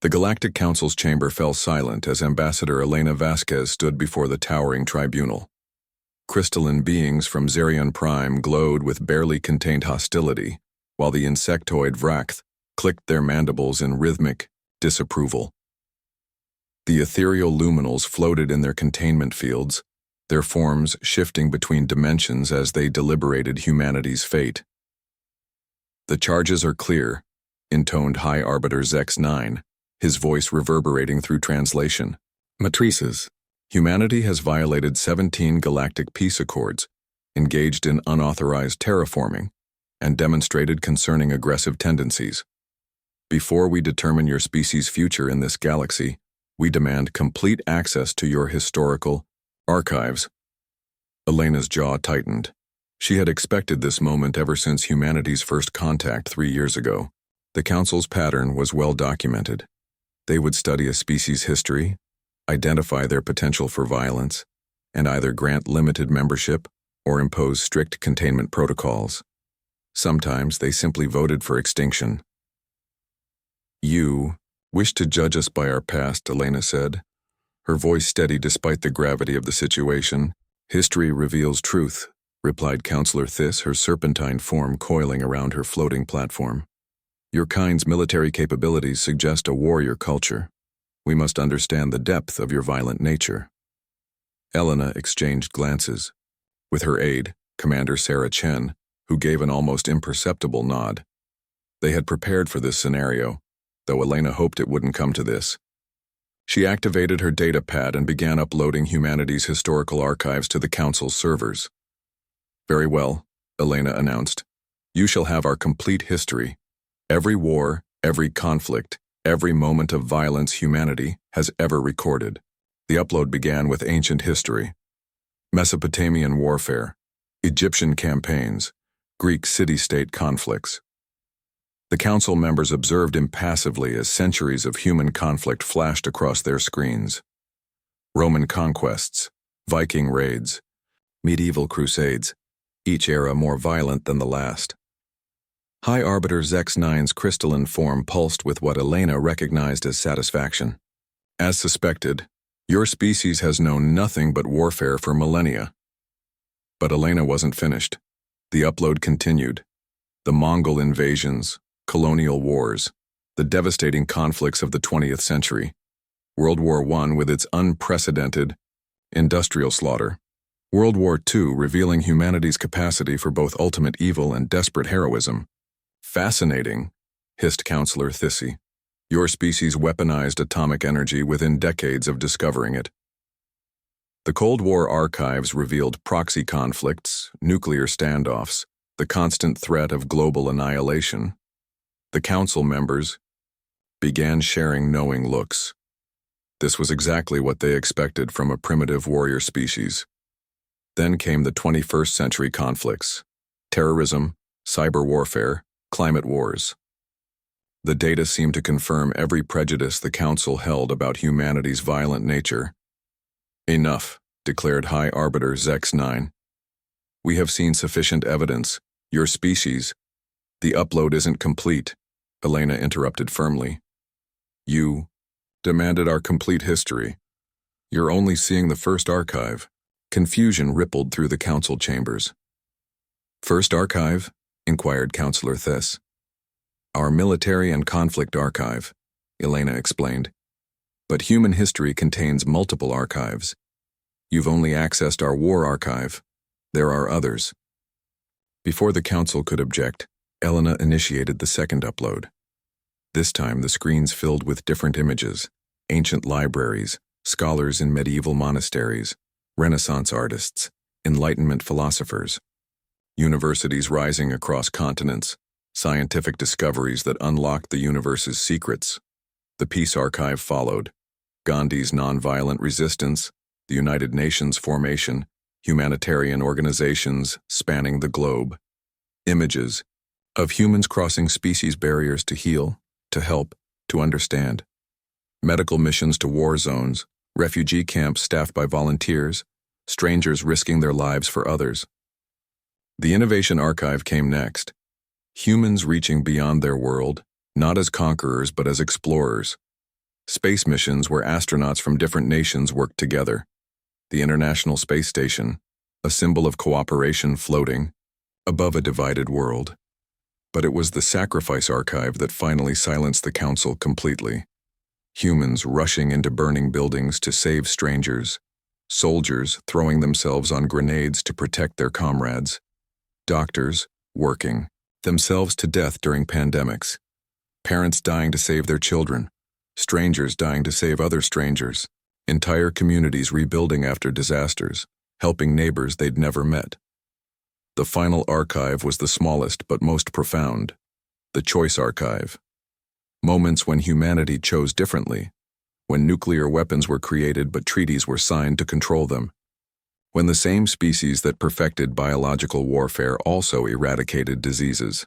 The Galactic Council's chamber fell silent as Ambassador Elena Vasquez stood before the towering tribunal. Crystalline beings from Zerion Prime glowed with barely contained hostility, while the insectoid Vraxth clicked their mandibles in rhythmic disapproval. The ethereal luminals floated in their containment fields, their forms shifting between dimensions as they deliberated humanity's fate. "The charges are clear," intoned High Arbiter Zex-9, his voice reverberating through translation. "Matrices, humanity has violated 17 galactic peace accords, engaged in unauthorized terraforming, and demonstrated concerning aggressive tendencies. Before we determine your species' future in this galaxy, we demand complete access to your historical archives." Elena's jaw tightened. She had expected this moment ever since humanity's first contact 3 years ago. The Council's pattern was well documented. They would study a species' history, identify their potential for violence, and either grant limited membership or impose strict containment protocols. Sometimes they simply voted for extinction. "You wish to judge us by our past," Elena said, her voice steady despite the gravity of the situation. "History reveals truth," replied Counselor Thys, her serpentine form coiling around her floating platform. "Your kind's military capabilities suggest a warrior culture. We must understand the depth of your violent nature." Elena exchanged glances with her aide, Commander Sarah Chen, who gave an almost imperceptible nod. They had prepared for this scenario, though Elena hoped it wouldn't come to this. She activated her data pad and began uploading humanity's historical archives to the Council's servers. "Very well," Elena announced. "You shall have our complete history. Every war, every conflict, every moment of violence humanity has ever recorded." The upload began with ancient history. Mesopotamian warfare, Egyptian campaigns, Greek city-state conflicts. The Council members observed impassively as centuries of human conflict flashed across their screens. Roman conquests, Viking raids, medieval crusades, each era more violent than the last. High Arbiter Zex-9's crystalline form pulsed with what Elena recognized as satisfaction. "As suspected, your species has known nothing but warfare for millennia." But Elena wasn't finished. The upload continued. The Mongol invasions, colonial wars, the devastating conflicts of the 20th century, World War I with its unprecedented industrial slaughter, World War II revealing humanity's capacity for both ultimate evil and desperate heroism. "Fascinating," hissed Counselor Thys. "Your species weaponized atomic energy within decades of discovering it." The Cold War archives revealed proxy conflicts, nuclear standoffs, the constant threat of global annihilation. The Council members began sharing knowing looks. This was exactly what they expected from a primitive warrior species. Then came the 21st century conflicts: terrorism, cyber warfare, climate wars. The data seemed to confirm every prejudice the Council held about humanity's violent nature. "Enough," declared High Arbiter Zex-9. "We have seen sufficient evidence. Your species—" "The upload isn't complete," Elena interrupted firmly. "You demanded our complete history. You're only seeing the first archive." Confusion rippled through the Council chambers. "First archive?" inquired Counselor Thys. "Our military and conflict archive," Elena explained. "But human history contains multiple archives. You've only accessed our war archive. There are others." Before the Council could object, Elena initiated the second upload. This time the screens filled with different images: ancient libraries, scholars in medieval monasteries, Renaissance artists, Enlightenment philosophers, universities rising across continents, scientific discoveries that unlocked the universe's secrets. The Peace Archive followed: Gandhi's nonviolent resistance, the United Nations formation, humanitarian organizations spanning the globe. Images of humans crossing species barriers to heal, to help, to understand. Medical missions to war zones, refugee camps staffed by volunteers, strangers risking their lives for others. The Innovation Archive came next. Humans reaching beyond their world, not as conquerors but as explorers. Space missions where astronauts from different nations worked together. The International Space Station, a symbol of cooperation floating above a divided world. But it was the sacrifice archive that finally silenced the Council completely. Humans rushing into burning buildings to save strangers, soldiers throwing themselves on grenades to protect their comrades, doctors working themselves to death during pandemics, parents dying to save their children, strangers dying to save other strangers, entire communities rebuilding after disasters, helping neighbors they'd never met. The final archive was the smallest but most profound, the choice archive. Moments when humanity chose differently, when nuclear weapons were created but treaties were signed to control them, when the same species that perfected biological warfare also eradicated diseases,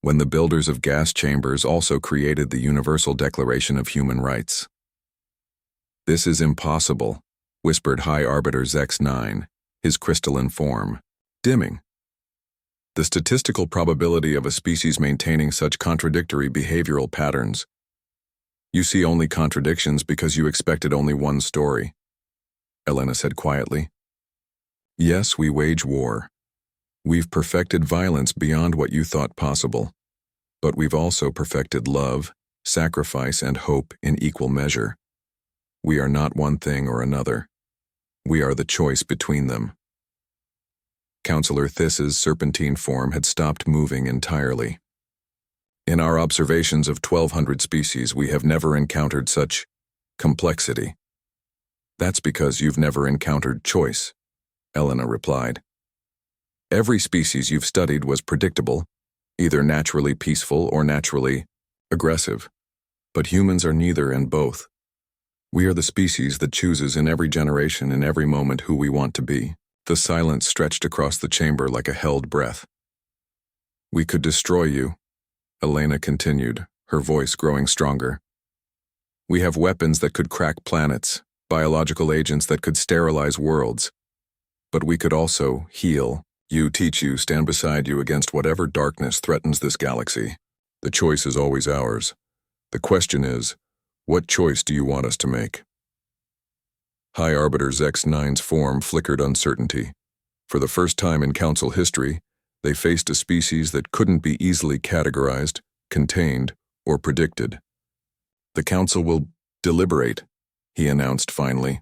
when the builders of gas chambers also created the Universal Declaration of Human Rights. "This is impossible," whispered High Arbiter X9, his crystalline form dimming. The statistical probability of a species maintaining such contradictory behavioral patterns. "You see only contradictions because you expected only one story," Elena said quietly. "Yes, we wage war. We've perfected violence beyond what you thought possible. But we've also perfected love, sacrifice, and hope in equal measure. We are not one thing or another. We are the choice between them." Counselor Thiss's serpentine form had stopped moving entirely. "In our observations of 1,200 species, we have never encountered such complexity." "That's because you've never encountered choice," Elena replied. "Every species you've studied was predictable, either naturally peaceful or naturally aggressive. But humans are neither and both. We are the species that chooses in every generation, in every moment, who we want to be." The silence stretched across the chamber like a held breath. "We could destroy you," Elena continued, her voice growing stronger. "We have weapons that could crack planets, biological agents that could sterilize worlds. But we could also heal you, teach you, stand beside you against whatever darkness threatens this galaxy. The choice is always ours. The question is, what choice do you want us to make?" High Arbiter X9's form flickered uncertainty. For the first time in Council history, they faced a species that couldn't be easily categorized, contained, or predicted. "The Council will deliberate," he announced finally.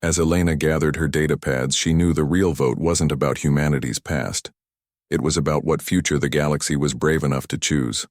As Elena gathered her datapads, she knew the real vote wasn't about humanity's past. It was about what future the galaxy was brave enough to choose.